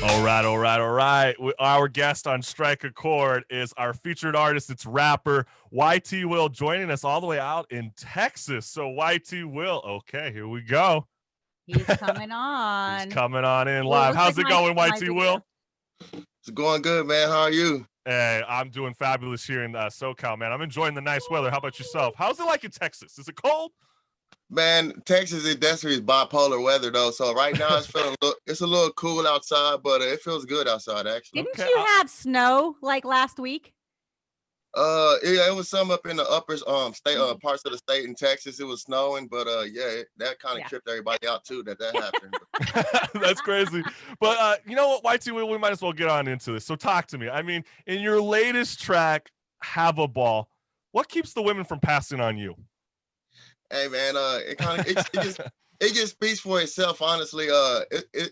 All right, all right, all right. Our guest on Strike a Chord is our featured artist. It's rapper YTWill, joining us all the way out in Texas. So YTWill, okay, here we go. He's coming on. He's coming on in live. How's it going, YTWill? It's going good, man. How are you? Hey, I'm doing fabulous here in SoCal, man. I'm enjoying the nice weather. How about yourself? How's it like in Texas? Is it cold? Man, Texas is definitely bipolar weather though. So right now it's a little cool outside, but it feels good outside actually. Didn't you have snow like last week? Yeah, it was some up in the upper state parts of the state in Texas. It was snowing, but yeah, that kind of tripped everybody out too that happened. That's crazy. But you know what, YTWill, we might as well get on into this. So talk to me. I mean, in your latest track, Have a Ball, what keeps the women from passing on you? Hey man, it just speaks for itself, honestly.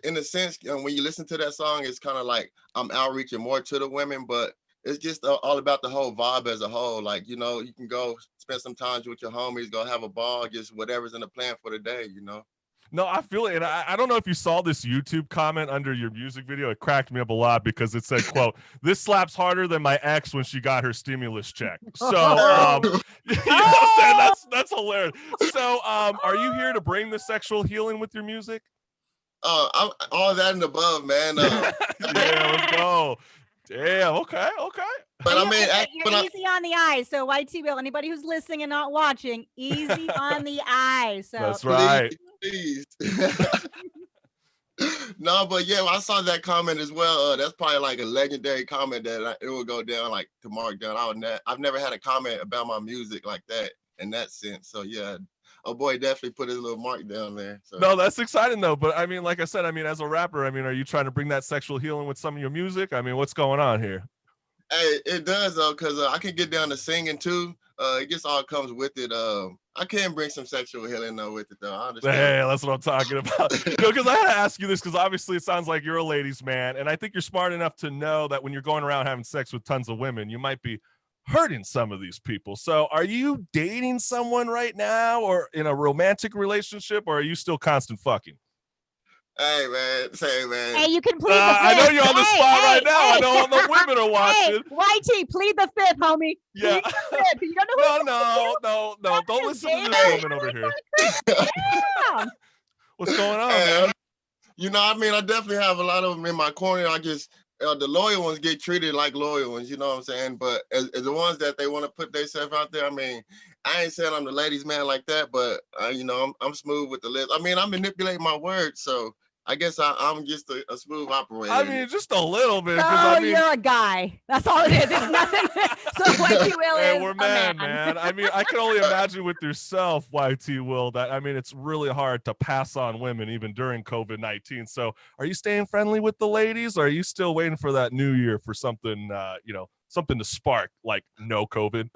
In a sense, when you listen to that song, it's kind of like I'm outreaching more to the women, but it's just all about the whole vibe as a whole. Like, you know, you can go spend some time with your homies, go have a ball, just whatever's in the plan for the day, you know. No, I feel it. And I don't know if you saw this YouTube comment under your music video. It cracked me up a lot because it said, quote, "This slaps harder than my ex when she got her stimulus check." So, you know what I'm saying? That's hilarious. So, are you here to bring the sexual healing with your music? I'm all that and above, man. Yeah, let's go. Damn, okay. But I mean, you're easy on the eyes. So YTWill, anybody who's listening and not watching, easy on the eyes. So that's right. Please. No, but yeah, I saw that comment as well. That's probably like a legendary comment that it will go down like to mark down. I've never had a comment about my music like that in that sense. So yeah, oh boy, definitely put his little mark down there. So. No, that's exciting though. But I mean, like I said, I mean, as a rapper, I mean, are you trying to bring that sexual healing with some of your music? I mean, what's going on here? Hey, it does though, because I can get down to singing too. It just all comes with it. I can bring some sexual healing though with it though. I understand. Hey, that's what I'm talking about. Because I had to ask you this because obviously it sounds like you're a ladies' man, and I think you're smart enough to know that when you're going around having sex with tons of women, you might be hurting some of these people. So, are you dating someone right now, or in a romantic relationship, or are you still constant fucking? Hey man, man. Hey, you can plead the fifth. I know you're on the spot right now. I know the women are watching. Hey, YT, plead the fifth, homie. Yeah. You don't know No. Don't listen to this woman over here. What's going on, man? You know, I mean, I definitely have a lot of them in my corner. I just the loyal ones get treated like loyal ones. You know what I'm saying? But as the ones that they want to put themselves out there, I mean, I ain't saying I'm the ladies' man like that, but you know, I'm smooth with the lips. I mean, I manipulate my words, so. I guess I'm just a smooth operator. I mean, just a little bit. No, I mean, you're a guy. That's all it is. It's nothing. So YTWill is we're a man. I mean, I can only imagine with yourself, YTWill, that, I mean, it's really hard to pass on women even during COVID-19. So are you staying friendly with the ladies, or are you still waiting for that new year for something, you know, something to spark, like no COVID?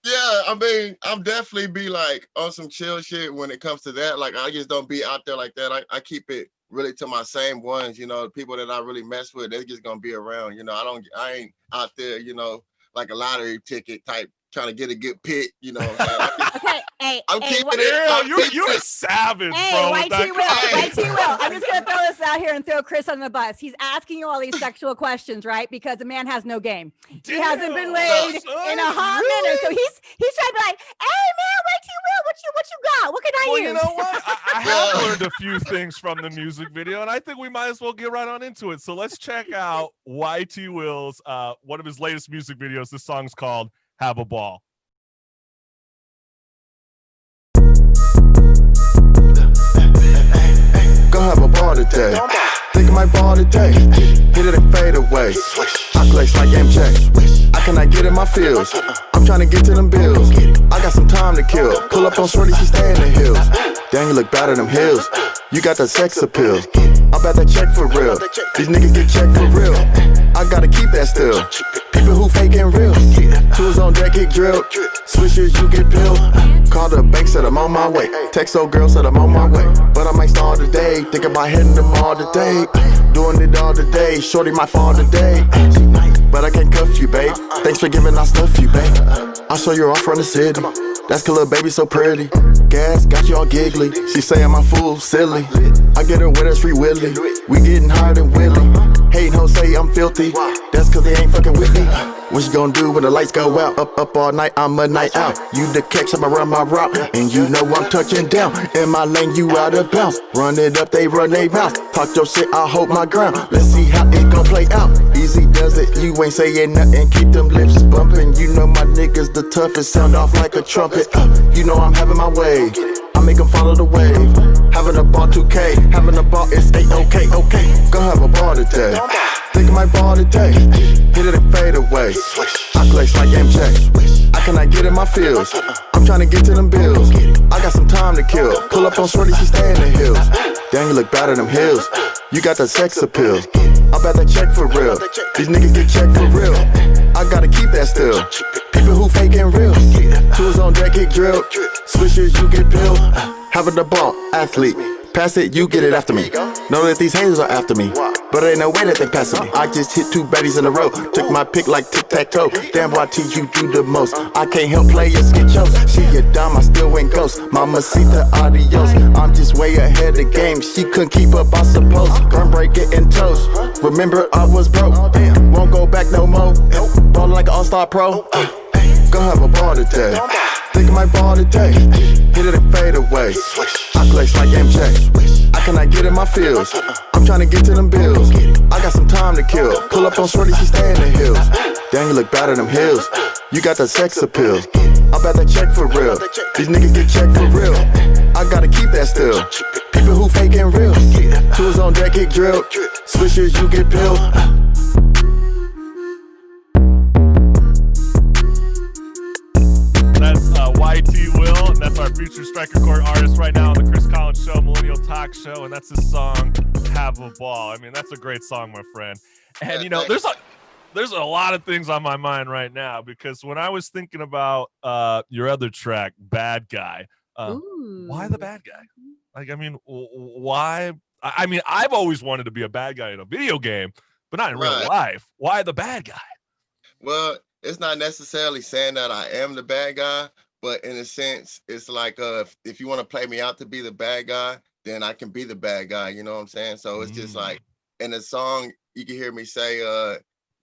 Yeah, I mean, I'm definitely be like on some chill shit when it comes to that. Like, I just don't be out there like that. I keep it really to my same ones, you know, the people that I really mess with, they're just gonna be around. You know, I ain't out there, you know, like a lottery ticket type trying to get a good pick, you know. Okay, I'm keeping it. You're a savage, hey, bro. YTWill. I'm just gonna throw this out here and throw Chris on the bus. He's asking you all these sexual questions, right? Because the man has no game. He hasn't been laid in a hot minute, so he's trying to be like, "Hey, man, YTWill, what you got? What can I use?" You know what? I have learned a few things from the music video, and I think we might as well get right on into it. So let's check out YTWill's one of his latest music videos. This song's called "Have a Ball." Go have a ball today. Think I might ball today. Hit it and fade away. I flex like MJ. I cannot get in my feels. I'm trying to get to them bills. I got some time to kill. Pull up on shorty, she stay in the hills. Damn, you look bad at them hills. You got that sex appeal. I bet that check for real. These niggas get checked for real. I gotta keep that still. People who fake and real. Tools on deck, get drilled. Swishers, you get peeled. Call the bank, said I'm on my way. Text old girl, said I'm on my way. But I might stall today. Think about hitting them all today. Doing it all today. Shorty might fall today. But I can't cuff you, babe. Thanks for giving, I'll stuff you, babe. I'll show you off from the city. That's 'cause little baby so pretty. Gas got you all giggly. She say I'm a fool, silly. I get her with us free willy. We getting higher than Willie. Hating hoes say I'm filthy. That's 'cause they ain't fucking with me. What you gonna do when the lights go out? Up all night, I'm a night out. You the catch, I'ma run my route. And you know I'm touching down. In my lane, you out of bounds. Run it up, they run they mouth. Talk your shit, I hold my ground. Let's see how it gon' play out. Easy does it, you ain't saying nothing. Keep them lips bumping. You know my niggas the toughest. Sound off like a trumpet. You know I'm having my way. I make them follow the wave. Having a ball 2K. Having a ball, it's okay. Gonna have a ball today. Think I might ball today. Hit it and fade away. I flex like MJ. I cannot get in my feels. I'm trying to get to them bills. I got some time to kill. Pull up on shorty, she stay in the hills. Damn, you look bad in them hills. You got the sex appeal. I bet that check for real. These niggas get checked for real. I gotta keep that still. People who fake and real. Tools on deck, get drilled. Swishers, you get peeled. Having the ball, athlete. Pass it, you get it after me. Know that these haters are after me, but ain't no way that they passing me. I just hit 2 baddies in a row. Took my pick like tic-tac-toe. Damn, YT, you do the most. I can't help players get chose. She a dime, I still ain't ghost. Mamacita, adios. I'm just way ahead of game. She couldn't keep up, I suppose. Burn break, getting toast. Remember, I was broke. Won't go back no more. Ballin' like an all-star pro. Gonna have a ball today. Think I might ball today. Hit it and fade away. I flex like MJ. I cannot get in my feels. I'm trying to get to them bills. I got some time to kill. Pull up on shorty, she stay in the hills. Damn, you look bad in them hills. You got the sex appeal. I bet that check for real. These niggas get checked for real. I gotta keep that still. People who fake and real. Tools on deck, get drilled. Swishers, you get peeled. YTWill, and that's our featured StrikeAChord artist right now on the Chris Collins Show, Millennial Talk Show, and that's his song "Have a Ball." I mean, that's a great song, my friend. And you know, there's a lot of things on my mind right now because when I was thinking about your other track, "Bad Guy," why the bad guy? Like, I mean, why? I mean, I've always wanted to be a bad guy in a video game, but not in real life. Why the bad guy? Well, it's not necessarily saying that I am the bad guy, but in a sense, it's like if you want to play me out to be the bad guy, then I can be the bad guy. You know what I'm saying? So it's just like in the song, you can hear me say,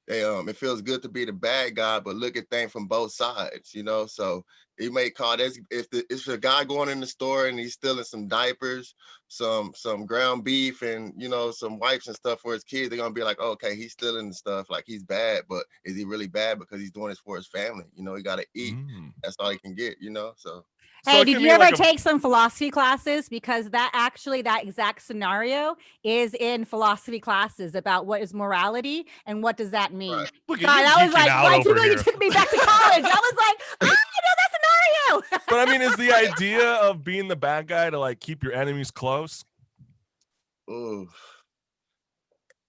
it feels good to be the bad guy, but look at things from both sides. You know, so you may call this if a guy going in the store and he's stealing some diapers, some ground beef, and you know some wipes and stuff for his kids, they're gonna be like, oh, okay, he's stealing the stuff, like he's bad, but is he really bad because he's doing this for his family? You know, he gotta eat. That's all he can get. You know, so. Hey, did you ever take some philosophy classes? Because that exact scenario is in philosophy classes about what is morality and what does that mean. Right. Look, God, I was like, why you took me back to college? I was like, I know that scenario. But I mean, is the idea of being the bad guy to like keep your enemies close? Ooh.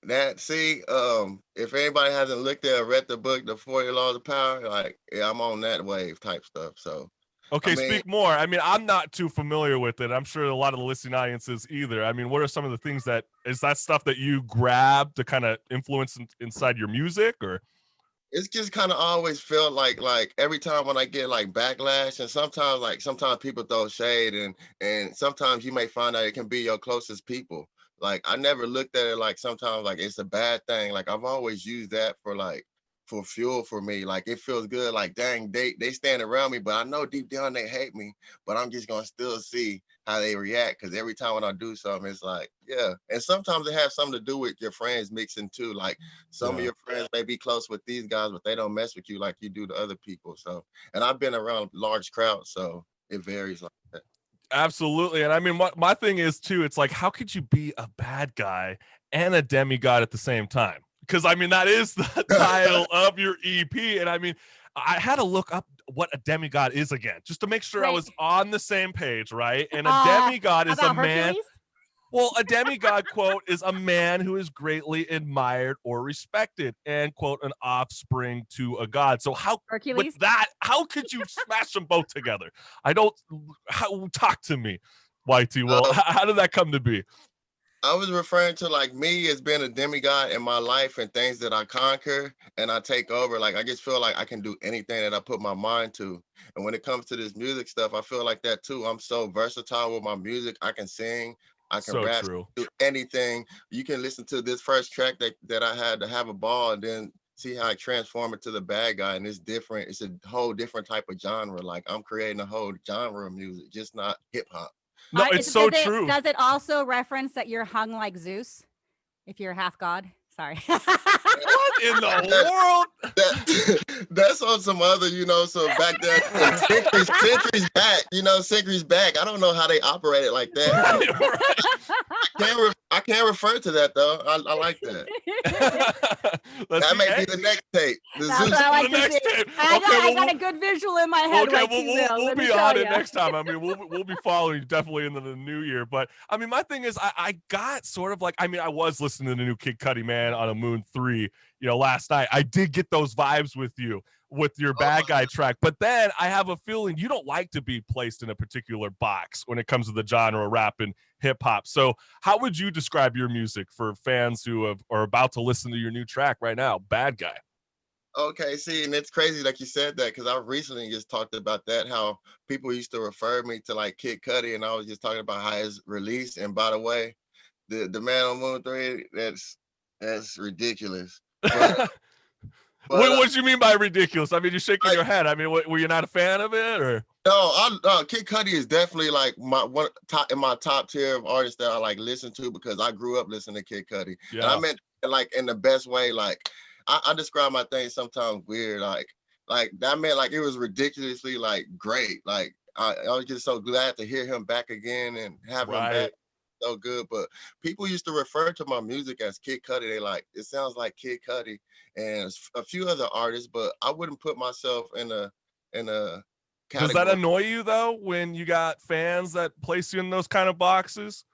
If anybody hasn't looked at or read the book, The 40 Laws of Power, like, yeah, I'm on that wave type stuff. So. Okay, speak more. I mean, I'm not too familiar with it. I'm sure a lot of the listening audiences either. I mean, what are some of the things is that stuff that you grab to kind of influence inside your music, or? It's just kind of always felt like every time when I get like backlash, and sometimes people throw shade, and sometimes you may find out it can be your closest people. Like I never looked at it like sometimes like it's a bad thing. Like I've always used that for fuel for me. Like it feels good, like dang, they stand around me, but I know deep down they hate me, but I'm just gonna still see how they react, because every time when I do something, it's like, yeah. And sometimes it has something to do with your friends mixing too. Like some of your friends may be close with these guys, but they don't mess with you like you do to other people. So, and I've been around large crowds, so it varies like that. Absolutely. And I mean, my thing is too, it's like, how could you be a bad guy and a demigod at the same time? Because I mean, that is the title of your EP. And I mean, I had to look up what a demigod is again, just to make sure I was on the same page, right? And a demigod is a man. Hercules? Well, a demigod, quote, is a man who is greatly admired or respected, and, quote, an offspring to a god. So how could you smash them both together? Talk to me, YTWill. How did that come to be? I was referring to like me as being a demigod in my life and things that I conquer and I take over. Like I just feel like I can do anything that I put my mind to. And when it comes to this music stuff, I feel like that too. I'm so versatile with my music. I can sing, I can So rap, true. do anything. You can listen to this first track that I had to have a ball and then see how I transform it to the bad guy. And it's different. It's a whole different type of genre. Like I'm creating a whole genre of music, just not hip hop. No, it's so does true. Does it also reference that you're hung like Zeus if you're half god? Sorry. What in the world? That's on some other, so back there, centuries back, centuries back. I don't know how they operate it like that. I can't refer to that though. I like that. That may be the next tape. That's what I like to see. I got a good visual in my head. Okay, we'll be on it next time. I mean, we'll be following you definitely into the new year. But I mean, my thing is, I got sort of like, I mean, I was listening to the new Kid Cudi, man, on a Moon 3, last night. I did get those vibes with you with your bad guy track, but then I have a feeling you don't like to be placed in a particular box when it comes to the genre of rap and hip hop. So how would you describe your music for fans who are about to listen to your new track right now, Bad Guy? Okay, see, and it's crazy like you said that because I recently just talked about that, how people used to refer me to like Kid Cudi, and I was just talking about how it's released. And by the way, the man on Moon 3, that's ridiculous. What do you mean by ridiculous? I mean, you're shaking your head. I mean, were you not a fan of it, or? No, Kid Cudi is definitely like in my top tier of artists that I like listen to because I grew up listening to Kid Cudi. Yeah. And I meant like in the best way. Like I describe my thing sometimes weird. Like that meant like it was ridiculously like great. Like I was just so glad to hear him back again and have him back. So good. But people used to refer to my music as Kid Cudi. They like, it sounds like Kid Cudi and a few other artists, but I wouldn't put myself in a category. Does that annoy you though when you got fans that place you in those kind of boxes?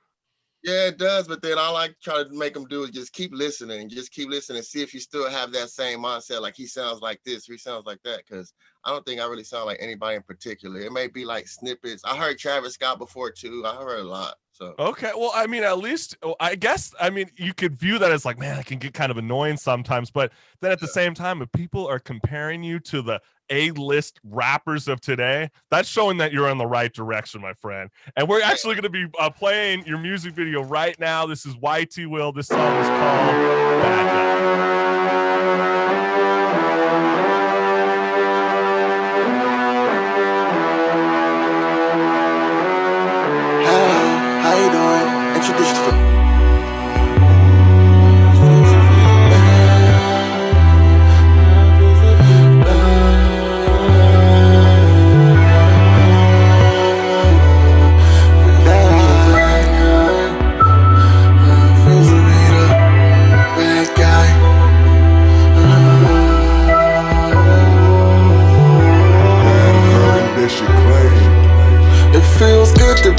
Yeah, it does. But then I like to try to make them do is just keep listening and see if you still have that same mindset. Like he sounds like this, he sounds like that. Cause I don't think I really sound like anybody in particular. It may be like snippets. I heard Travis Scott before too. I heard a lot. So okay, well, I mean, at least I guess you could view that as like, man, it can get kind of annoying sometimes. But then at the same time, if people are comparing you to the A-list rappers of today, that's showing that you're in the right direction, my friend. And we're actually going to be playing your music video right now. This is YTWill. This song is called Bad Guy. How you doing? Introduce yourself.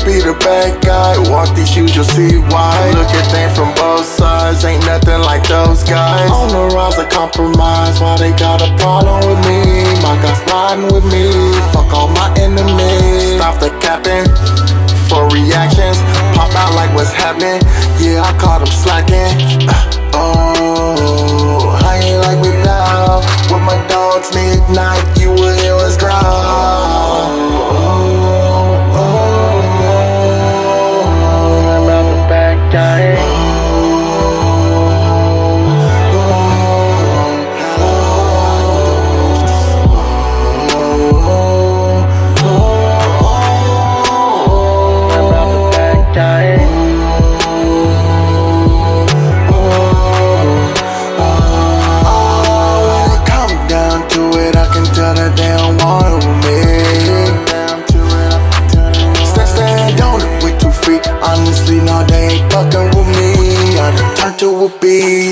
Be the bad guy, walk these shoes, you'll see why. Look at things from both sides, ain't nothing like those guys. On the rise of compromise, why they got a problem with me? My guys riding with me, fuck all my enemies. Stop the capping for reactions, pop out like what's happening. Yeah, I caught them slacking. Oh, I ain't like me now. With my dogs midnight, you will hear us growl.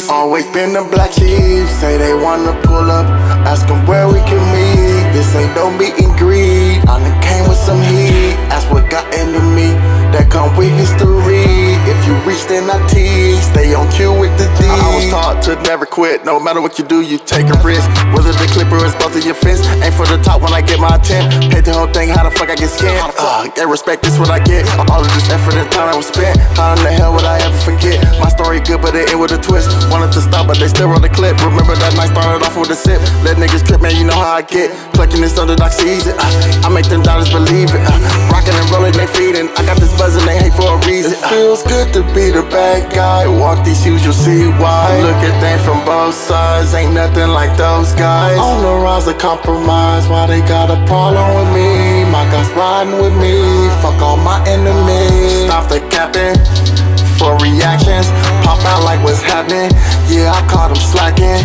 Always been the black sheep, say they wanna pull up, ask them where we can meet. This ain't no meet and greet, I done came with some heat. That's what got into me, that come with history. If you reach, then I tease. Stay on cue with the D. I was taught to never quit. No matter what you do, you take a risk. Whether the clipper is both of your fists. Aim for the top when I get my attempt. Hate the whole thing, how the fuck I get scared? Get respect, this what I get. All of this effort and time that was spent. How in the hell would I ever forget? My story good, but it end with a twist. Wanted to stop, but they still roll the clip. Remember that night started off with a sip. Let niggas trip, man, you know how I get. Clucking this underdog season. I make them doubters believe it. Rocking and rolling, they feeding. I got this buzz and they hate for a reason. It feels good to be the bad guy. Walk these shoes, you'll see why. Look at things from both sides. Ain't nothing like those guys. On the rise of compromise. Why they got a problem with me? My guys riding with me. Fuck all my enemies. Stop the capping for reactions. Pop out like what's happening. Yeah, I caught them slacking.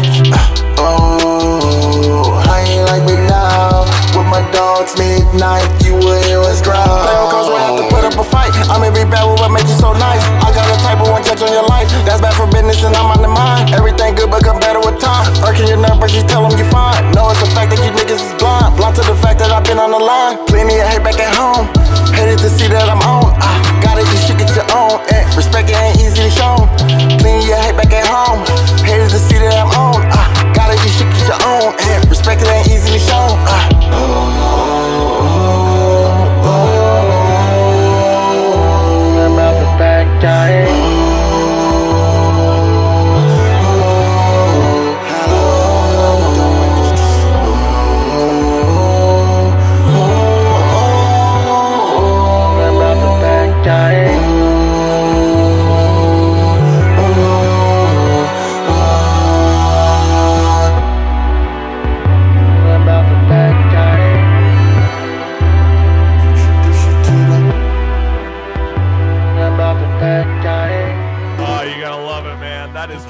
Oh, I ain't like me now. With my dogs midnight, you will hear us growl. Player cause we have to put up a fight. I may be bad with what made you so nice. I got a type of one touch on your life. That's bad for business and I'm on the mind. Everything good but come better with time. Irking your nerve but you tell them you fine. No, it's the fact that you niggas is blind. Blind to the fact that I've been on the line. Plenty of hate back at home. Hated to see that I'm on. Got it, you should get your own. Respect it ain't easily shown. Plenty of hate back at home. Hated to see that I'm on. Got it, you should get your own. Respect it ain't easily shown. I'm out the back dying.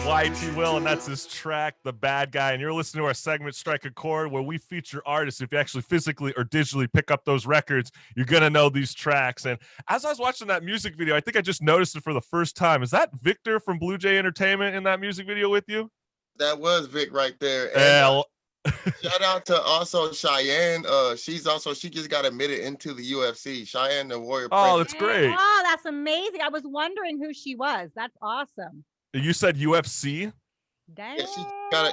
YTWill, and that's his track, The Bad Guy. And you're listening to our segment, Strike a Chord, where we feature artists. If you actually physically or digitally pick up those records, you're going to know these tracks. And as I was watching that music video, I think I just noticed it for the first time. Is that Victor from Blue Jay Entertainment in that music video with you? That was Vic right there. And shout out to also Cheyenne. She just got admitted into the UFC. Cheyenne, the Warrior. Oh, that's great. Oh, that's amazing. I was wondering who she was. That's awesome. You said UFC? Damn. Yeah, she got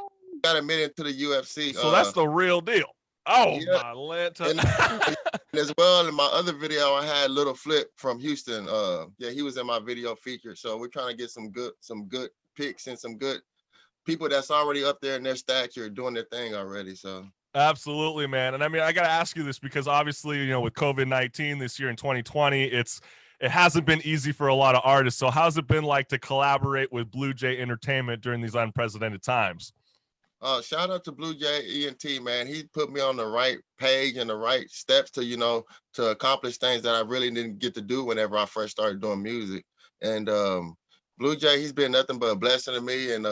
admitted into the UFC. So that's the real deal. Oh, yeah. My Lanta. And as well, in my other video, I had Little Flip from Houston. Yeah, he was in my video feature. So we're trying to get some good picks and some good people that's already up there in their stature doing their thing already. So absolutely, man. And I mean, I got to ask you this because obviously, you know, with COVID-19 this year in 2020, it hasn't been easy for a lot of artists. So how's it been like to collaborate with Blue Jay Entertainment during these unprecedented times? Shout out to Blue Jay ENT, man. He put me on the right page and the right steps to, you know, to accomplish things that I really didn't get to do whenever I first started doing music. And Blue Jay, he's been nothing but a blessing to me and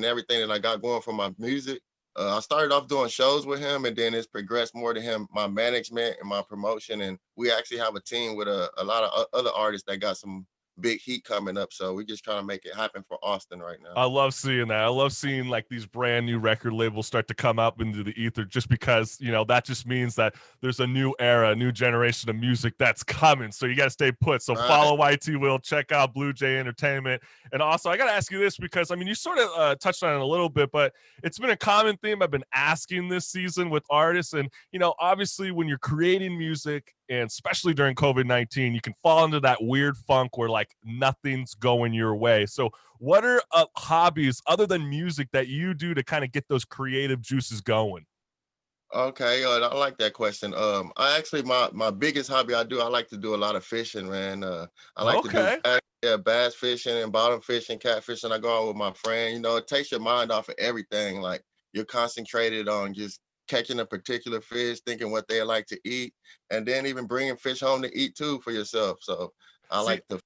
everything that I got going for my music. I started off doing shows with him, and then it's progressed more to him, my management and my promotion. And we actually have a team with a lot of other artists that got some big heat coming up. So we're just trying to make it happen for Austin right now. I love seeing that. I love seeing like these brand new record labels start to come up into the ether, just because, you know, that just means that there's a new era, a new generation of music that's coming. So you got to stay put. So follow YTWill, check out Blue Jay Entertainment. And also I got to ask you this because, I mean, you sort of touched on it a little bit, but it's been a common theme I've been asking this season with artists. And, you know, obviously when you're creating music, and especially during COVID-19, you can fall into that weird funk where like nothing's going your way. So what are hobbies other than music that you do to kind of get those creative juices going? Okay, I like that question. I actually, my biggest hobby I like to do a lot of fishing, man. I like to do bass fishing and bottom fishing, catfishing. I go out with my friend. You know, it takes your mind off of everything. Like you're concentrated on just catching a particular fish, thinking what they like to eat, and then even bringing fish home to eat too for yourself. So I like to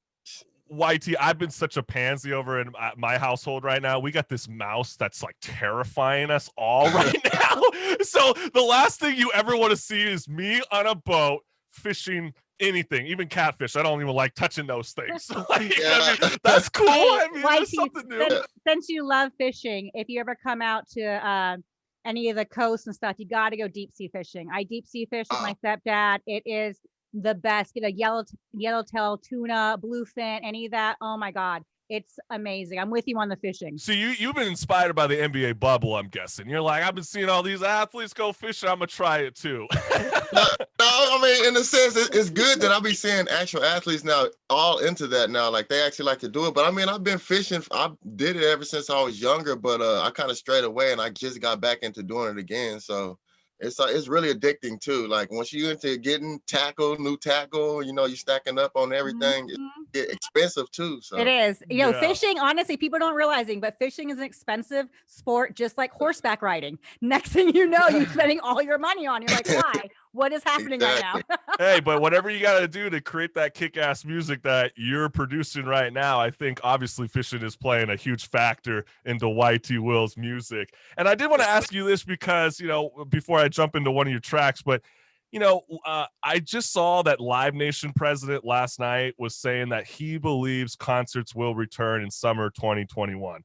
YT, I've been such a pansy over in my household right now. We got this mouse that's like terrifying us all right now. So the last thing you ever want to see is me on a boat fishing anything, even catfish. I don't even like touching those things. So, like, I mean, that's cool. I mean, there's something new. Since you love fishing, if you ever come out to any of the coasts and stuff, you got to go deep sea fishing. I deep sea fish with my stepdad. It is the best. Get a yellowtail tuna, bluefin, any of that. Oh my God. It's amazing. I'm with you on the fishing. So you've been inspired by the NBA bubble, I'm guessing. You're like, I've been seeing all these athletes go fishing. I'm gonna try it too. No, I mean, in a sense, it's good that I be seeing actual athletes now all into that now. Like they actually like to do it. But I mean, I've been fishing. I did it ever since I was younger, but I kind of strayed away, and I just got back into doing it again. So it's really addicting too. Like once you into getting new tackle, you know, you're stacking up on everything. It's expensive too. So it is. You know, Yeah. fishing, honestly, people don't realizing, but fishing is an expensive sport, just like horseback riding. Next thing you know, you're spending all your money on. You're like, why? What is happening right now? Hey, but whatever you got to do to create that kick-ass music that you're producing right now, I think obviously fishing is playing a huge factor into YTWill's music. And I did want to ask you this because, you know, before I jump into one of your tracks, but you know, I just saw that Live Nation president last night was saying that he believes concerts will return in summer 2021.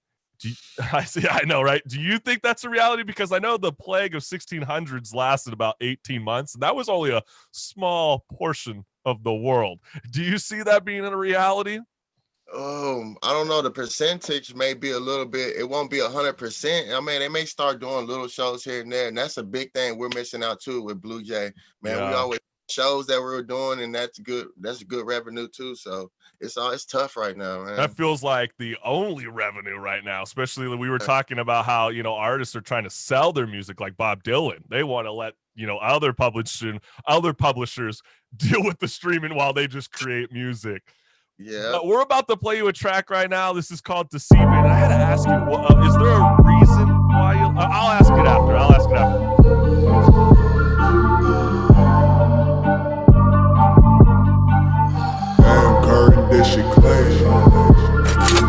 I know, right? Do you think that's a reality? Because I know the plague of 1600s lasted about 18 months, and that was only a small portion of the world. Do you see that being a reality? I don't know. The percentage may be a little bit. It won't be 100%. I mean, they may start doing little shows here and there, and that's a big thing we're missing out too with Blue Jay. Man, we always shows that we're doing, and that's good. That's good revenue too. So it's tough right now, man. That feels like the only revenue right now, especially we were talking about how, you know, artists are trying to sell their music like Bob Dylan. They want to let, you know, other publishers deal with the streaming while they just create music. Yeah. But we're about to play you a track right now. This is called Deceiving. And I had to ask you, is there a reason why you... I'll ask it after. This shit crazy.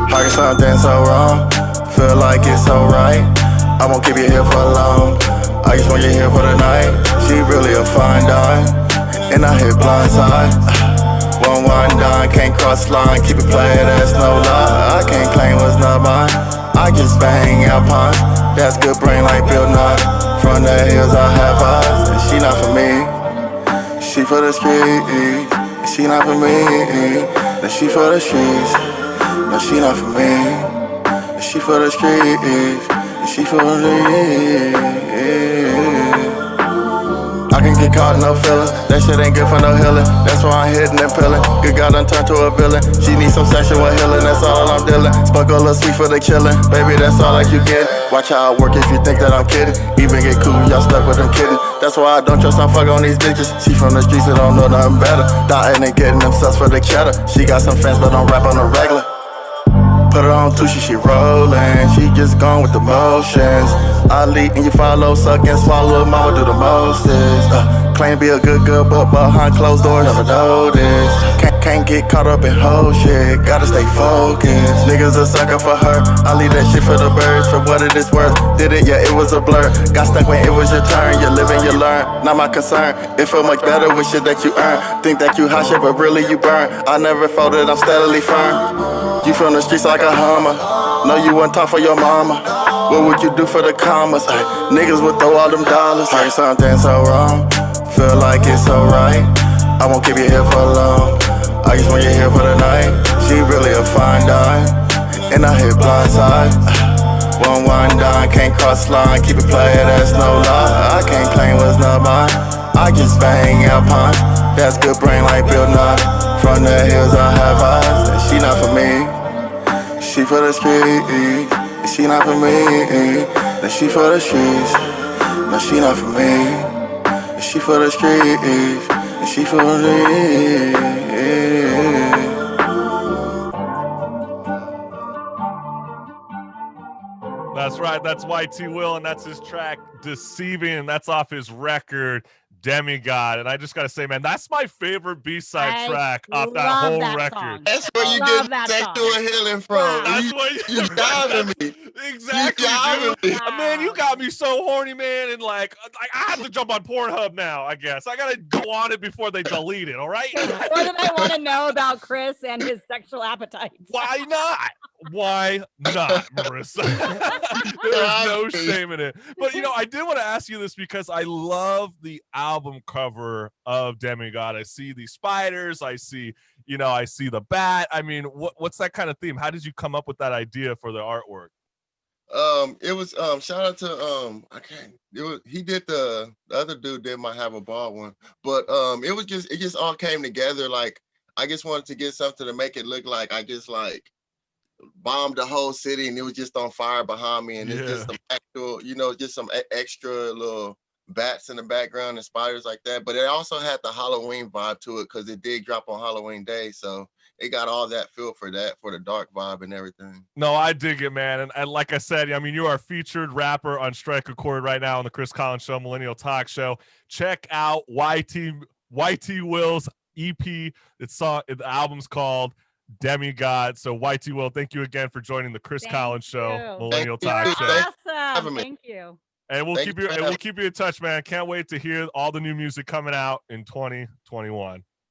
How can something so wrong feel like it's so right? I won't keep you here for long. I just want you here for the night. She really a fine dime, and I hit blindside. 1-1 dime, can't cross line. Keep it playing, that's no lie. I can't claim what's not mine. I just bang Alpine. That's good brain like Bill Nye. From the hills I have eyes, and she not for me. She for the street. She not for me. Now she for the streets. No, she not for me. She for the streets. She for the... I can get caught in no feelings. That shit ain't good for no healing. That's why I'm hitting and peeling. Good God done turned to a villain. She needs some sexual healing. That's all I'm dealing. Sparkle a little sweet for the killing. Baby, that's all that you get. Watch how I work if you think that I'm kidding. Even get cool, y'all stuck with them kidding. That's why I don't trust I'm fuck on these bitches. She from the streets that don't know nothing better. Dying and getting them sus for the cheddar. She got some fans but don't rap on the regular. Put her on Tushi, she rollin'. She just gone with the motions. I lead and you follow, suck and swallow. Mama do the mostest. Claim to be a good girl, but behind closed doors, never noticed. Can't get caught up in whole shit. Gotta stay focused. Niggas a sucker for her. I leave that shit for the birds, for what it is worth. Did it, yeah, it was a blur. Got stuck when it was your turn. You live and you learn, not my concern. It feel much better with shit that you earn. Think that you hot shit, but really you burn. I never folded, I'm steadily firm. You from the streets like a Hummer. No, you wouldn't talk for your mama. What would you do for the commas? Niggas would throw all them dollars. Heard something so wrong, feel like it's so right. I won't keep you here for long. I just want you here for the night. She really a fine dime, and I hit blindside. 1-1 dime, can't cross line. Keep it playing, that's no lie. I can't claim what's not mine. I just bang Alpine. That's good brain like Bill Nye. From the hills I have eyes, and she not for me. She for the street, she not for me. Then she for the streets, no, she not for me. She for the streets, she for the... That's right. That's YTWill, and that's his track Deceiving, and that's off his record DEMI GOD. And I just gotta say, man, that's my favorite B-side track off that whole record. Song. That's where you get sexual healing from. Wow. That's what you driving me. Exactly, You dude. Wow. Man, you got me so horny, man, and like I have to jump on Pornhub now. I guess I gotta go on it before they delete it. All right. What did I want to know about Chris and his sexual appetites? Why not? why not, Marissa? There's no shame in it. But you know, I did want to ask you this because I love the album cover of Demigod. I see the spiders, I see the bat. I mean, what's that kind of theme? How did you come up with that idea for the artwork? It was shout out to he did the other dude did might have a ball one, but it just all came together. Like I just wanted to get something to make it look like I just like bombed the whole city and it was just on fire behind me, and it's just some actual, just some extra little bats in the background and spiders like that. But it also had the Halloween vibe to it because it did drop on Halloween Day, so it got all that feel for the dark vibe and everything. No, I dig it, man. And like I said, I mean, you are a featured rapper on Strike a Chord right now on the Chris Collins Show, Millennial Talk Show. Check out YTWill's EP. The album's called Demigod. So YTWill, thank you again for joining the Chris Collins Show, Millennial Talk Show. Awesome. Thank you. And we'll keep you in touch, man. Can't wait to hear all the new music coming out in 2021.